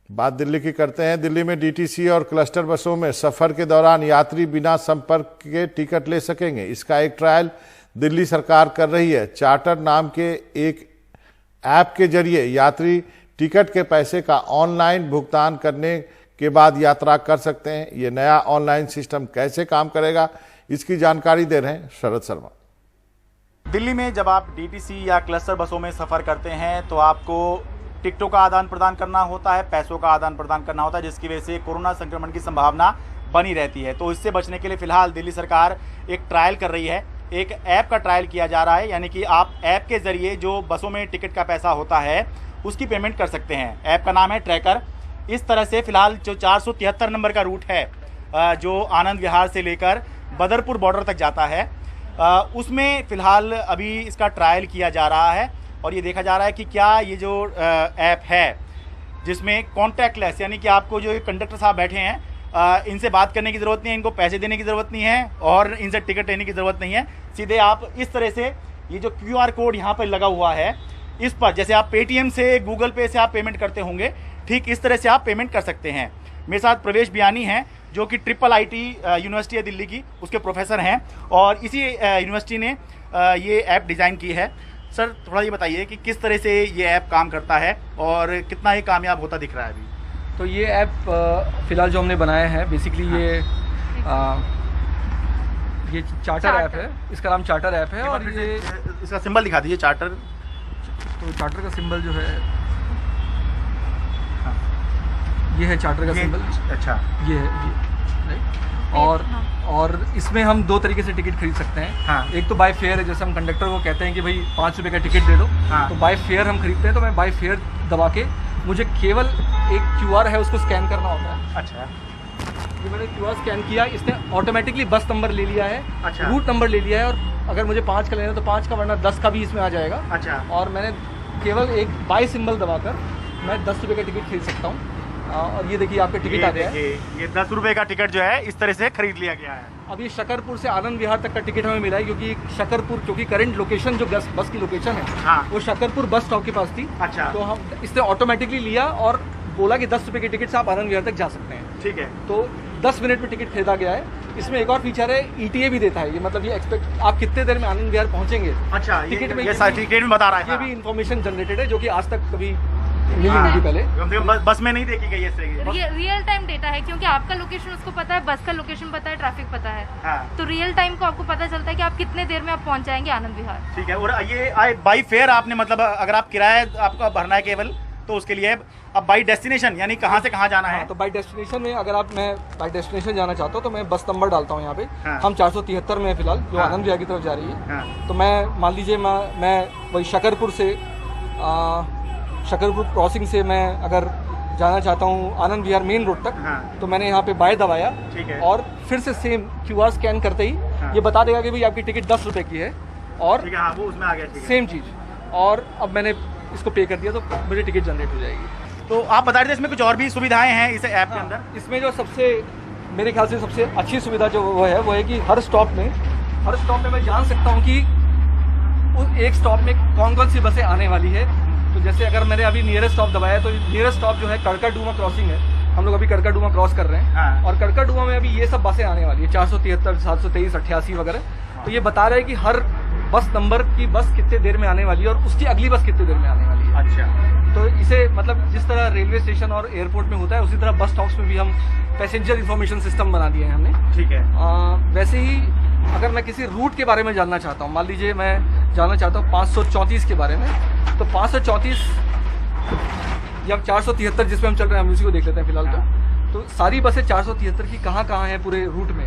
बात दिल्ली की करते हैं। दिल्ली में डीटीसी और क्लस्टर बसों में सफर के दौरान यात्री बिना संपर्क के टिकट ले सकेंगे। इसका एक ट्रायल दिल्ली सरकार कर रही है। चार्टर नाम के एक ऐप के जरिए यात्री टिकट के पैसे का ऑनलाइन भुगतान करने के बाद यात्रा कर सकते हैं। ये नया ऑनलाइन सिस्टम कैसे काम करेगा, इसकी जानकारी दे रहे हैं शरद शर्मा। दिल्ली में जब आप डीटीसी या क्लस्टर बसों में सफ़र करते हैं तो आपको टिकटों का आदान प्रदान करना होता है, पैसों का आदान प्रदान करना होता है, जिसकी वजह से कोरोना संक्रमण की संभावना बनी रहती है। तो इससे बचने के लिए फिलहाल दिल्ली सरकार एक ट्रायल कर रही है। एक ऐप का ट्रायल किया जा रहा है, यानी कि आप ऐप के ज़रिए जो बसों में टिकट का पैसा होता है उसकी पेमेंट कर सकते हैं। ऐप का नाम है ट्रैकर। इस तरह से फिलहाल जो 473 नंबर का रूट है जो आनंद विहार से लेकर बदरपुर बॉर्डर तक जाता है, उसमें फ़िलहाल अभी इसका ट्रायल किया जा रहा है और ये देखा जा रहा है कि क्या ये जो ऐप है जिसमें कॉन्टैक्टलेस, यानी कि आपको जो कंडक्टर साहब बैठे हैं इनसे बात करने की ज़रूरत नहीं है, इनको पैसे देने की ज़रूरत नहीं है और इनसे टिकट लेने की ज़रूरत नहीं है। सीधे आप इस तरह से ये जो QR कोड यहाँ पर लगा हुआ है इस पर, जैसे आप पेटीएम से, गूगल पे से आप पेमेंट करते होंगे, ठीक इस तरह से आप पेमेंट कर सकते हैं। मेरे साथ प्रवेश बियानी हैं जो कि IIIT यूनिवर्सिटी है दिल्ली की, उसके प्रोफेसर हैं और इसी यूनिवर्सिटी ने ये ऐप डिज़ाइन की है। सर थोड़ा ये बताइए कि किस तरह से ये ऐप काम करता है और कितना ये कामयाब होता दिख रहा है अभी। तो ये ऐप फ़िलहाल जो हमने बनाया है बेसिकली ये चार्टर ऐप है। इसका नाम चार्टर ऐप है और ये इसका सिंबल दिखा दीजिए, चार्टर। तो चार्टर का सिंबल जो है ये है चार्टर का सिंबल। अच्छा, ये है ये, राइट। और इसमें हम दो तरीके से टिकट खरीद सकते हैं। हाँ। एक तो बाय फेयर है, जैसे हम कंडक्टर को कहते हैं कि भाई 5 रुपये का टिकट दे दो। हाँ। तो बाय फेयर हम खरीदते हैं, तो मैं बाय फेयर दबा के मुझे केवल एक QR है उसको स्कैन करना होता है। अच्छा, ये मैंने QR स्कैन किया, इसने ऑटोमेटिकली बस नंबर ले लिया है। अच्छा। रूट नंबर ले लिया है और अगर मुझे 5 का लेना है तो 5 का, वरना 10 का भी इसमें आ जाएगा। अच्छा। और मैंने केवल एक बाय सिंबल दबाकर मैं 10 रुपये का टिकट खरीद सकता हूँ। और ये देखिए आपका टिकट आ गया है। ये 10 रुपये का टिकट जो है इस तरह से खरीद लिया गया है। अब ये शकरपुर से आनंद विहार तक का टिकट हमें मिला है, क्योंकि शकरपुर, क्योंकि करंट लोकेशन जो बस की लोकेशन है, हाँ। वो शकरपुर बस स्टॉप के पास थी। अच्छा। तो हम इसने ऑटोमेटिकली लिया और बोला कि 10 रुपये के टिकट से आप आनंद विहार तक जा सकते हैं। ठीक है। तो 10 मिनट में टिकट खरीदा गया है। इसमें एक और फीचर है, ETA भी देता है। ये मतलब ये एक्सपेक्ट आप कितने देर में आनंद विहार पहुंचेंगे। अच्छा, टिकट में ये टिकट में बता रहा है। ये भी इन्फॉर्मेशन जनरेटेड है, जो कि आज तक कभी मिली नहीं थी पहले। बस में नहीं देखी गई है। रियल टाइम डेटा है, क्योंकि आपका लोकेशन उसको पता है, बस का लोकेशन पता है, ट्रैफिक पता है। हाँ। तो रियल टाइम को आपको पता चलता है कि आप कितने देर में आप पहुंच जाएंगे आनंद विहार। ठीक है। और ये बाई फेयर आपने, मतलब अगर आप किराया आपका भरना है केवल, तो उसके लिए अब बाई डेस्टिनेशन, यानी कहाँ से कहाँ जाना है। हाँ, तो बाई डेस्टिनेशन में अगर मैं बाई डेस्टिनेशन जाना चाहता हूँ तो मैं बस नंबर डालता हूँ यहाँ पे। हाँ। हम 473 में फिलहाल जो हाँ। आनंद विहार की तरफ जा रही है। हाँ। तो मैं मान लीजिए मैं वही शकरपुर से शकरपुर क्रॉसिंग से मैं अगर जाना चाहता हूँ आनंद विहार मेन रोड तक। हाँ। तो मैंने यहाँ पे बाय दबाया। ठीक है। और फिर से सेम QR स्कैन करते ही हाँ। ये बता देगा कि भाई आपकी टिकट 10 रुपये की है। और ठीक है, हाँ, वो उसमें आ गया। ठीक है। सेम चीज़, और अब मैंने इसको पे कर दिया तो मुझे टिकट जनरेट हो जाएगी। तो आप बता रहे थे इसमें कुछ और भी सुविधाएं हैं इस ऐप के अंदर। इसमें जो सबसे, मेरे ख्याल से सबसे अच्छी सुविधा जो वो है कि हर स्टॉप में मैं जान सकता हूँ कि उस एक स्टॉप में कौन कौन सी बसें आने वाली है। तो जैसे अगर मैंने अभी नियरेस्ट स्टॉप दबाया तो नियरेस्ट स्टॉप जो है कड़काडूमा क्रॉसिंग है। हम लोग अभी कड़काडूमा क्रॉस कर रहे हैं। हाँ। और कड़काडूमा में अभी ये सब बसें आने वाली है, 473, 723, 88 वगैरह। तो ये बता रहे हैं कि हर बस नंबर की बस कितने देर में आने वाली है और उसकी अगली बस कितने देर में आने वाली है। अच्छा। तो इसे मतलब जिस तरह रेलवे स्टेशन और एयरपोर्ट में होता है, उसी तरह बस स्टॉप्स में भी हम पैसेंजर इंफॉर्मेशन सिस्टम बना दिए हैं हमने। ठीक है। वैसे ही अगर मैं किसी रूट के बारे में जानना चाहता हूँ, मान लीजिए मैं जानना चाहता हूँ 534 के बारे में, तो 534 या 473 जिसमें हम चल रहे हैं, हम उसी को देख लेते हैं फिलहाल। तो सारी बसें 473 की कहाँ कहाँ हैं पूरे रूट में,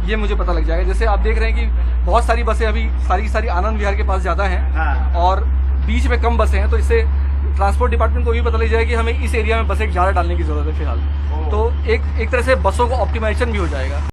ये मुझे पता लग जाएगा। जैसे आप देख रहे हैं कि बहुत सारी बसें अभी सारी आनंद विहार के पास ज़्यादा हैं। हाँ। और बीच में कम बसें हैं, तो इससे ट्रांसपोर्ट डिपार्टमेंट को भी पता लग जाएगा कि हमें इस एरिया में बसें ज़्यादा डालने की ज़रूरत है फिलहाल। तो एक तरह से बसों को ऑप्टिमाइजेशन भी हो जाएगा।